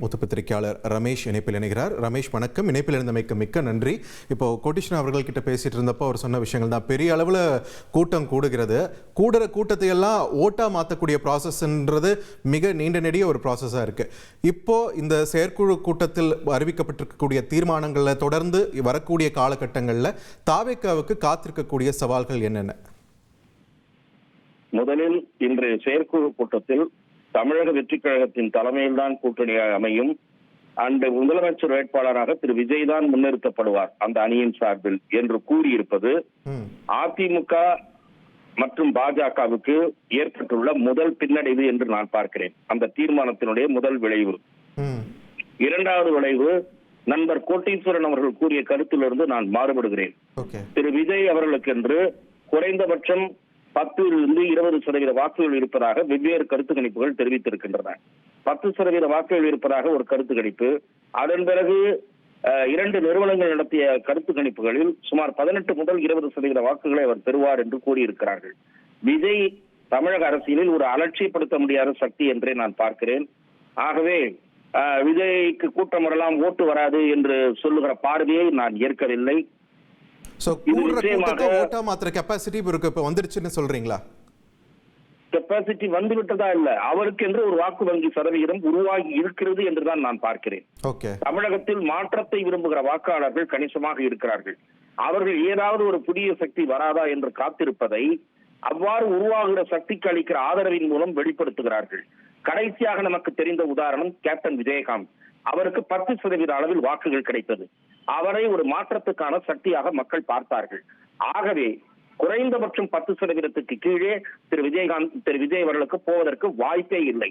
மூத்த பத்திரிகையாளர் ரமேஷ் இணைப்பில் இணைகிறார். ரமேஷ் வணக்கம். இணைப்பில் இருந்தமைக்கு மிக்க நன்றி. இப்போ கோட்டீஸ்வரன் அவர்கள்கிட்ட பேசிட்டு இருந்தப்போ அவர் சொன்ன விஷயங்கள் தான். பெரிய அளவில் கூட்டம் கூடுகிறது. கூடுற கூட்டத்தை எல்லாம் ஓட்டா மாற்றக்கூடிய ப்ராசஸ்ன்றது மிக நீண்ட நெடிய ஒரு ப்ராசஸாக இருக்குது. இப்போ இந்த செயற்குழு கூட்டத்தில் அறிவிக்கப்பட்டிருக்கக்கூடிய தீர்மானங்களில் தொடர்ந்து வரக்கூடிய காலகட்டங்களில் தாவேக்காவுக்கு காத்திருக்கக்கூடிய சவால்கள் என்னென்ன? முதலில் இன்றைய செயற்குழு கூட்டத்தில் தமிழக வெற்றிக் கழகத்தின் தலைமையில்தான் கூட்டணியாக அமையும். அந்த முதலமைச்சர் வேட்பாளராக திரு விஜய் தான் முன்னிறுத்தப்படுவார் அந்த அணியின் சார்பில் என்று கூறியிருப்பது அதிமுக மற்றும் பாஜகவுக்கு ஏற்பட்டுள்ள முதல் பின்னடைவு என்று நான் பார்க்கிறேன். அந்த தீர்மானத்தினுடைய முதல் விளைவு. இரண்டாவது விளைவு, நண்பர் கோட்டீஸ்வரன் அவர்கள் கூறிய கருத்திலிருந்து நான் மாறுபடுகிறேன். திரு விஜய் அவர்களுக்கென்று குறைந்தபட்சம் 10-20% வாக்குகள் இருப்பதாக வெவ்வேறு கருத்து கணிப்புகள் தெரிவித்திருக்கின்றன. 10% வாக்குகள் இருப்பதாக ஒரு கருத்து கணிப்பு. அதன் பிறகு 2 நிறுவனங்கள் நடத்திய கருத்து கணிப்புகளில் சுமார் 18-20% வாக்குகளை அவர் பெறுவார் என்று கூறியிருக்கிறார்கள். விஜய் தமிழக அரசியலில் ஒரு அலட்சியப்படுத்த முடியாத சக்தி என்றே நான் பார்க்கிறேன். ஆகவே விஜய்க்கு கூட்டம் வரலாம், ஓட்டு வராது என்று சொல்லுகிற பார்வையை நான் ஏற்கவில்லை. கெப்பாசிட்டி வந்துவிட்டதா இல்ல, அவருக்கு என்று ஒரு வாக்கு வங்கி சதவிகிதம் உருவாகி இருக்கிறது என்றுதான் நான் பார்க்கிறேன். தமிழகத்தில் மாற்றத்தை விரும்புகிற வாக்காளர்கள் கணிசமாக இருக்கிறார்கள். அவர்கள் ஏதாவது ஒரு புதிய சக்தி வராதா என்று காத்திருப்பதை அவ்வாறு உருவாகிற சக்திக்கு அளிக்கிற ஆதரவின் மூலம் வெளிப்படுத்துகிறார்கள். கடைசியாக நமக்கு தெரிந்த உதாரணம் கேப்டன் விஜயகாந்த். அவருக்கு 10% அளவில் வாக்குகள் கிடைத்தது. அவரை ஒரு மாற்றத்துக்கான சக்தியாக மக்கள் பார்த்தார்கள். ஆகவே குறைந்தபட்சம் 10%க்கு கீழே திரு விஜய் அவர்களுக்கு போவதற்கு வாய்ப்பே இல்லை.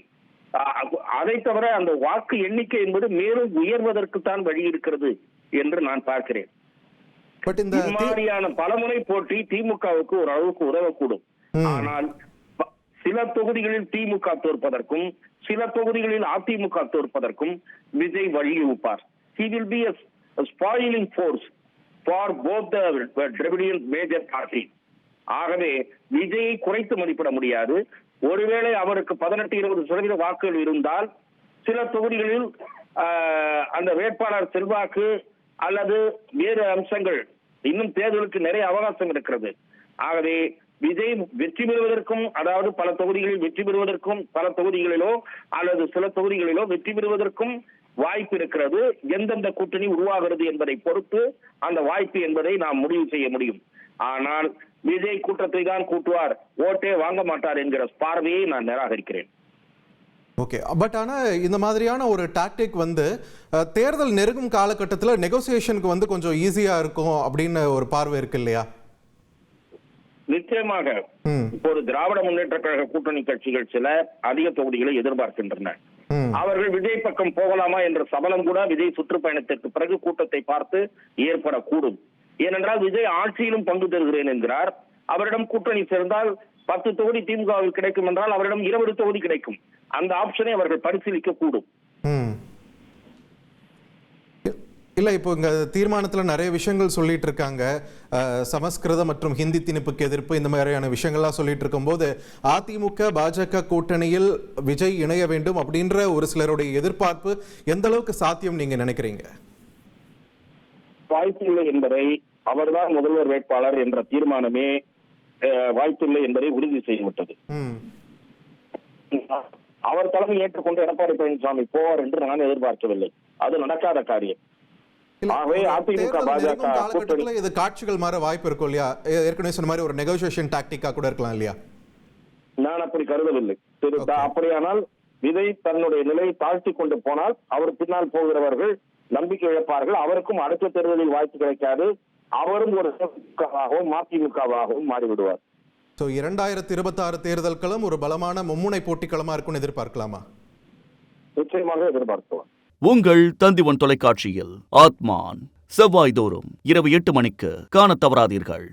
அதை தவிர அந்த வாக்கு எண்ணிக்கை என்பது மேலும் உயர்வதற்கு தான் வழி இருக்கிறது என்று நான் பார்க்கிறேன். இம்மாதிரியான பலமுறை போட்டி திமுகவுக்கு ஒரு அளவுக்கு உதவக்கூடும். ஆனால் சில தொகுதிகளில் திமுக தோற்பதற்கும் சில தொகுதிகளில் AIADMK தோற்பதற்கும் Vijay வழிவகுப்பார். He will be a spoiling force for both the Dravidian major parties. ஆகவே விஜயை குறைத்து மதிப்பிட முடியாது. ஒருவேளை அவருக்கு 18-20% வாக்குகள் இருந்தால் சில தொகுதிகளில் அந்த வேட்பாளர் செல்வாக்கு அல்லது வேறு அம்சங்கள், இன்னும் தேர்தலுக்கு நிறைய அவகாசம் இருக்கிறது. ஆகவே விஜய் வெற்றி பெறுவதற்கும், அதாவது பல தொகுதிகளில் வெற்றி பெறுவதற்கும், பல தொகுதிகளிலோ அல்லது சில தொகுதிகளிலோ வெற்றி பெறுவதற்கும் வாய்ப்பு இருக்கிறது. எந்தெந்த கூட்டணி உருவாகிறது என்பதை பொறுத்து அந்த வாய்ப்பு என்பதை நாம் முடிவு செய்ய முடியும். ஆனால் விஜய் கூட்டத்தை தான் கூட்டுவார், ஓட்டே வாங்க மாட்டார் என்கிற பார்வையை நான் நிராகரிக்கிறேன். ஓகே, பட் ஆனா இந்த மாதிரியான ஒரு டாக்டிக் தேர்தல் நெருங்கும் காலகட்டத்தில் நெகோசியேஷனுக்கு கொஞ்சம் ஈஸியா இருக்கும் அப்படின்னு ஒரு பார்வை இருக்கு இல்லையா? நிச்சயமாக. இப்போது திராவிட முன்னேற்ற கழக கூட்டணி கட்சிகள் சில அதிக தொகுதிகளை எதிர்பார்க்கின்றன. அவர்கள் விஜய் பக்கம் போகலாமா என்ற சபலம் கூட விஜய் சுற்றுப்பயணத்திற்கு பிறகு கூட்டத்தை பார்த்து ஏற்படக்கூடும். ஏனென்றால் விஜய் ஆட்சியிலும் பங்கு தருகிறேன் என்கிறார். அவரிடம் கூட்டணி சேர்ந்தால் 10 தொகுதி திமுகவில் கிடைக்கும் என்றால் அவரிடம் 20 தொகுதி கிடைக்கும். அந்த ஆப்ஷனை அவர்கள் பரிசீலிக்க கூடும். இல்லை, இப்போ இங்கே தீர்மானத்தில் நிறைய விஷயங்கள் சொல்லிட்டு இருக்காங்க. சமஸ்கிருதம் மற்றும் ஹிந்தி திணிப்புக்கு எதிர்ப்பு, இந்த மாதிரியான விஷயங்கள்லாம் சொல்லிட்டு இருக்கும்போது அதிமுக பாஜக கூட்டணியில் விஜய் இணைய வேண்டும் அப்படின்ற ஒரு சிலருடைய எதிர்பார்ப்பு எந்த அளவுக்கு சாத்தியம் நீங்க நினைக்கிறீங்க? வாய்ப்பில்லை என்பதை, அவர்தான் முதல்வர் வேட்பாளர் என்ற தீர்மானமே வாய்ப்பில்லை என்பதை உறுதி செய்துவிட்டது. அவர் தலைமை ஏற்றுக்கொண்டு எடப்பாடி பழனிசாமி போவார் என்று நான் எதிர்பார்க்கவில்லை. அது நடக்காத காரியம். இது காட்சிகள் மாற வாய்ப்பு இருக்கும் இல்லையா? ஏற்கனவே சொன்ன மாதிரி ஒரு நெகோசியேஷன் டாக்டிக்கா கூட இருக்கலாம் இல்லையா? நான் அப்படி கருதவில்லை. அப்படியானால் விஜய் தன்னுடைய நிலையை தாழ்த்தி கொண்டு போனால் அவர் பின்னால் போகிறவர்கள் நம்பிக்கை இழப்பார்கள். அவருக்கும் அடுத்த தேர்தலில் வாய்ப்பு கிடைக்காது. அவரும் ஒரு மதிமுகவாகவும் மாறிவிடுவார். 2026 தேர்தல் களம் ஒரு பலமான மும்முனை போட்டி களமா இருக்கும்னு எதிர்பார்க்கலாமா? நிச்சயமாக எதிர்பார்க்கலாம். உங்கள் தந்திவன் தொலைக்காட்சியில் ஆத்மான் செவ்வாய்தோறும் இரவு 8 மணிக்கு காணத் தவறாதீர்கள்.